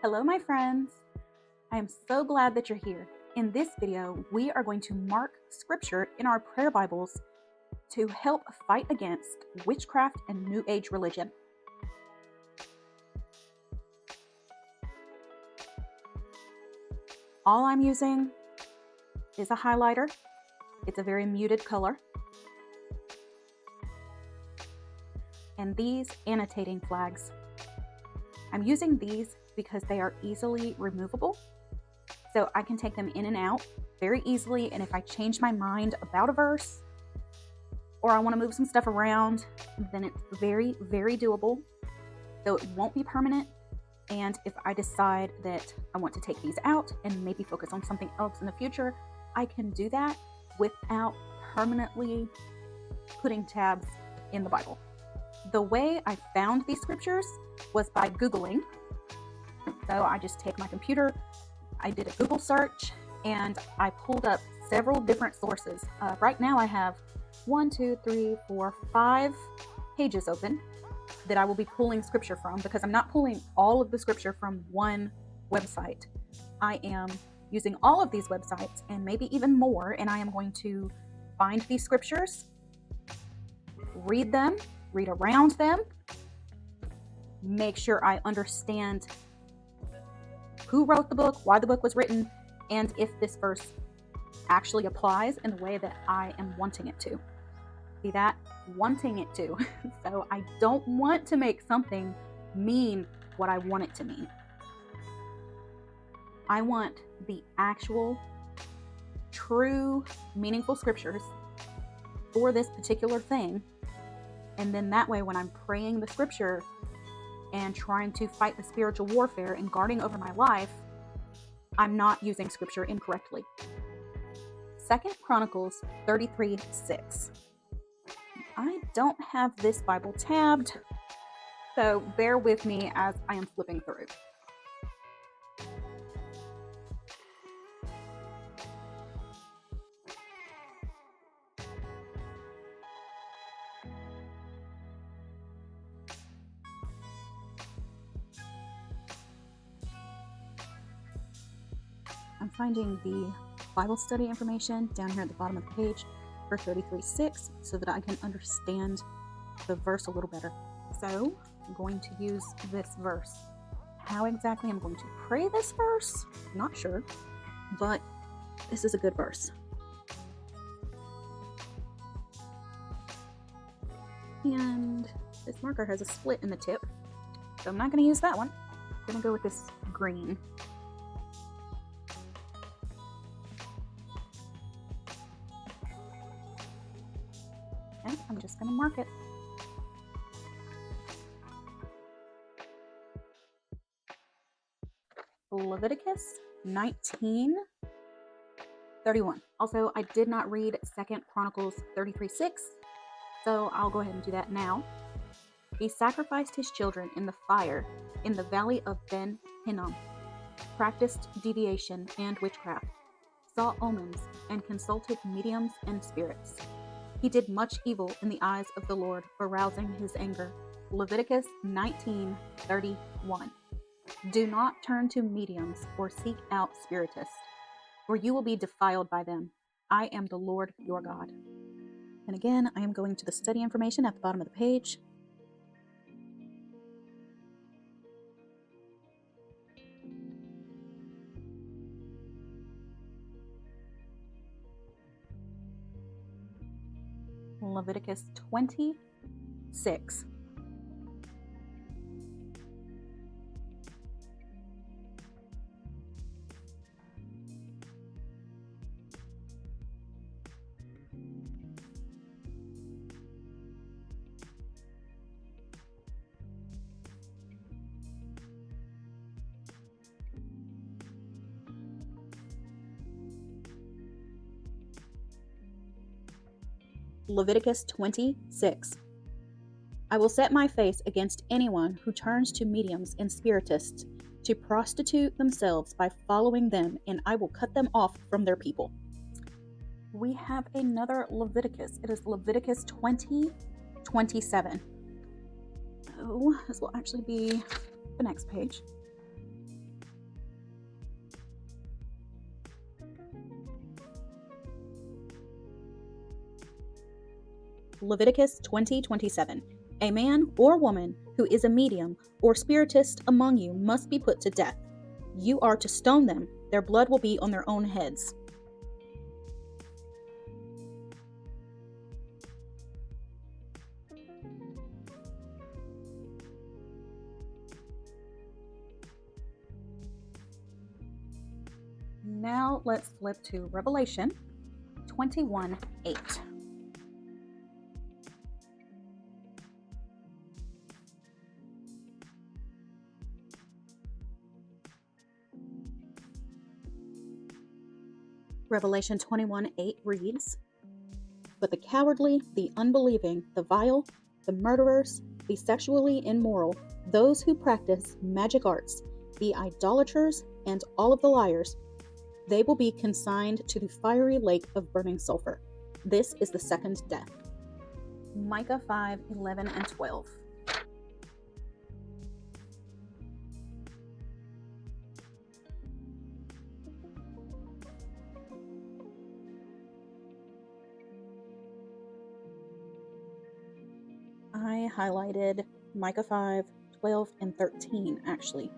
Hello, my friends. I am so glad that you're here. In this video, we are going to mark scripture in our prayer Bibles to help fight against witchcraft and New Age religion. All I'm using is a highlighter. It's a very muted color. And these annotating flags. I'm using these because they are easily removable. So I can take them in and out very easily. And if I change my mind about a verse or I want to move some stuff around, then it's very, very doable. So it won't be permanent. And if I decide that I want to take these out and maybe focus on something else in the future, I can do that without permanently putting tabs in the Bible. The way I found these scriptures was by Googling. So I just take my computer, I did a Google search, and I pulled up several different sources. Right now I have 5 pages open that I will be pulling scripture from, because I'm not pulling all of the scripture from one website. I am using all of these websites and maybe even more, and I am going to find these scriptures, read them, read around them, make sure I understand who wrote the book, why the book was written, and if this verse actually applies in the way that I am wanting it to. See that? Wanting it to. So I don't want to make something mean what I want it to mean. I want the actual, true, meaningful scriptures for this particular thing. And then that way, when I'm praying the scripture and trying to fight the spiritual warfare and guarding over my life, I'm not using scripture incorrectly. 2 Chronicles 33:6. I don't have this Bible tabbed, so bear with me as I am flipping through. I'm finding the Bible study information down here at the bottom of the page for 33:6 so that I can understand the verse a little better. So I'm going to use this verse. How exactly I'm going to pray this verse? Not sure, but this is a good verse. And this marker has a split in the tip, so I'm not going to use that one. I'm going to go with this green. And I'm just going to mark it. Leviticus 19:31. Also, I did not read 2 Chronicles 33:6, so I'll go ahead and do that now. He sacrificed his children in the fire in the valley of Ben Hinnom, practiced deviation and witchcraft, saw omens, and consulted mediums and spirits. He did much evil in the eyes of the Lord, arousing his anger. Leviticus 19:31. Do not turn to mediums or seek out spiritists, for you will be defiled by them. I am the Lord your God. And again, I am going to the study information at the bottom of the page. Leviticus 26. Leviticus 26. I will set my face against anyone who turns to mediums and spiritists to prostitute themselves by following them, and I will cut them off from their people. We have another Leviticus. It is Leviticus 20:27. So this will actually be the next page. Leviticus 20:27. A man or woman who is a medium or spiritist among you must be put to death. You are to stone them. Their blood will be on their own heads. Now let's flip to Revelation 21:8. Revelation 21:8 reads, "But the cowardly, the unbelieving, the vile, the murderers, the sexually immoral, those who practice magic arts, the idolaters, and all of the liars, they will be consigned to the fiery lake of burning sulfur. This is the second death." Micah 5:11 and 12. I highlighted Micah 5:12 and 13 actually.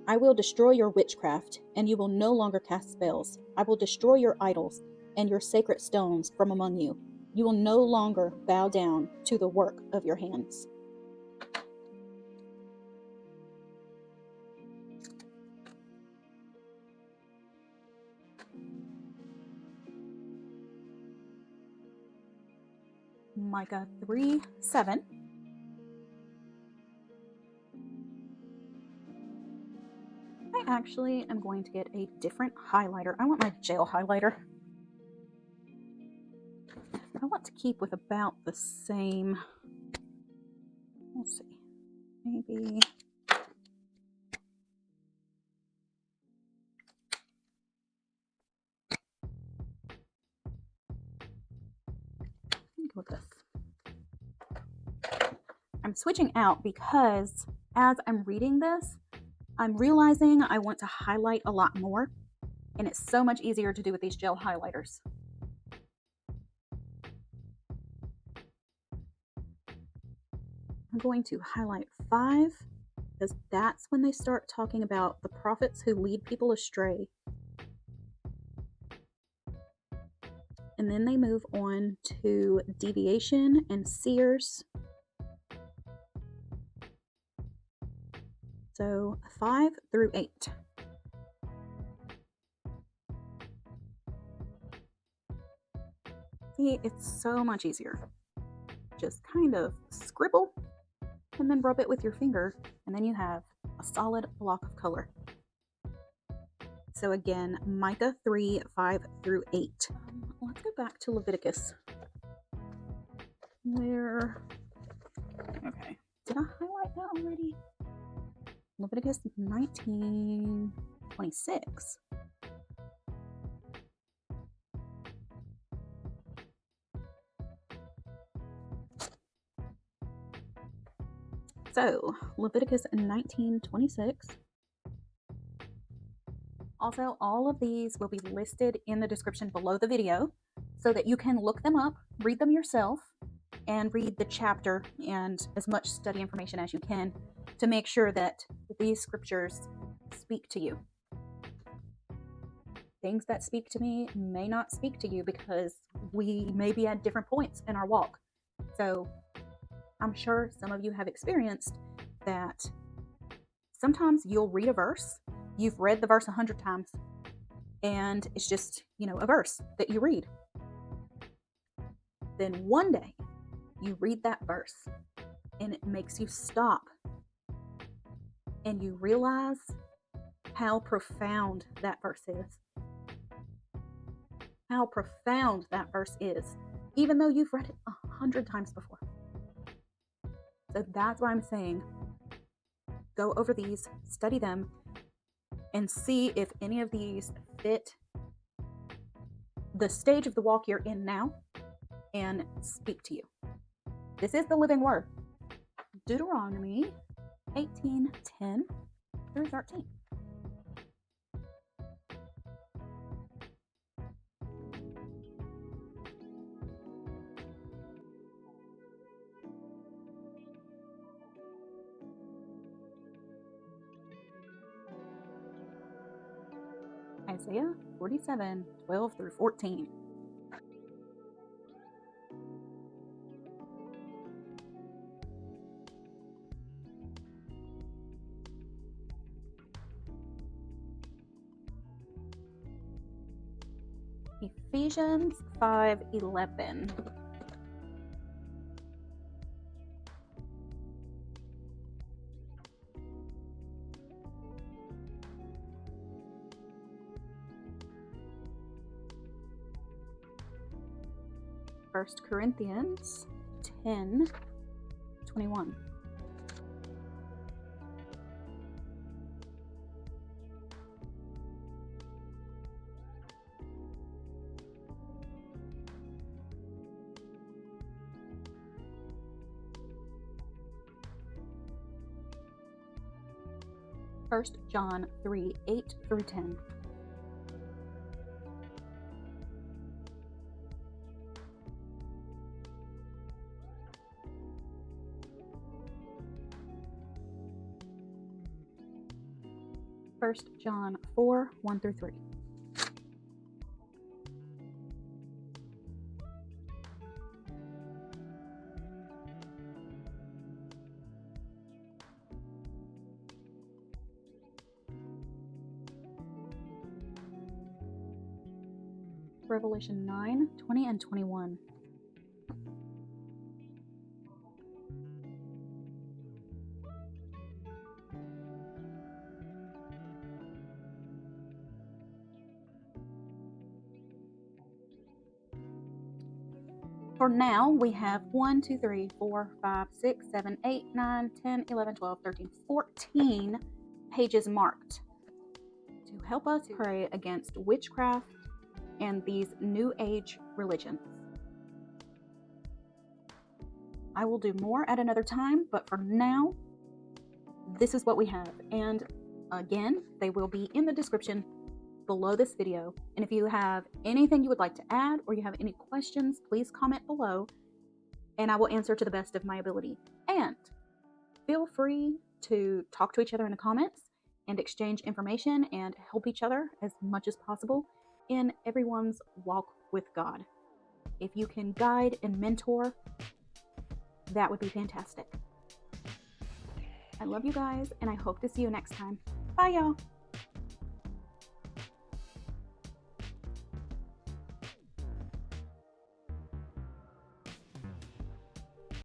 "I will destroy your witchcraft, and you will no longer cast spells. I will destroy your idols and your sacred stones from among you. You will no longer bow down to the work of your hands." Micah 3:7. I actually am going to get a different highlighter. I want my gel highlighter. I want to keep with about the same. Let's see. Maybe. Go with this. I'm switching out because as I'm reading this, I'm realizing I want to highlight a lot more, and it's so much easier to do with these gel highlighters. I'm going to highlight 5 because that's when they start talking about the prophets who lead people astray. And then they move on to deviation and seers. So 5 through 8. See, it's so much easier. Just kind of scribble and then rub it with your finger, and then you have a solid block of color. So again, Micah 3:5 through 8. Let's go back to Leviticus. Okay, did I highlight that already? Leviticus 19:26. So, Leviticus 19:26. Also, all of these will be listed in the description below the video so that you can look them up, read them yourself, and read the chapter and as much study information as you can to make sure that these scriptures speak to you. Things that speak to me may not speak to you because we may be at different points in our walk. So I'm sure some of you have experienced that sometimes you'll read a verse, you've read the verse 100 times, and it's just, a verse that you read. Then one day you read that verse and it makes you stop and you realize how profound that verse is. How profound that verse is, even though you've read it 100 times before. So that's why I'm saying go over these, study them, and see if any of these fit the stage of the walk you're in now and speak to you. This is the living word. Deuteronomy 18:10 through 13. Isaiah 47, 12 through 14. Ephesians 5:11. First Corinthians 10:21. First John 3:8 through 10. First John 4:1 through 3. Revelation 9:20 and 21. For now, we have 1, 2, 3, 4, 5, 6, 7, 8, 9, 10, 11, 12, 13, 14 pages marked to help us pray against witchcraft and these New Age religions. I will do more at another time, but for now, this is what we have. And again, they will be in the description below this video. And if you have anything you would like to add or you have any questions, please comment below and I will answer to the best of my ability. And feel free to talk to each other in the comments and exchange information and help each other as much as possible in everyone's walk with God. If you can guide and mentor, that would be fantastic. I love you guys and I hope to see you next time. Bye, y'all.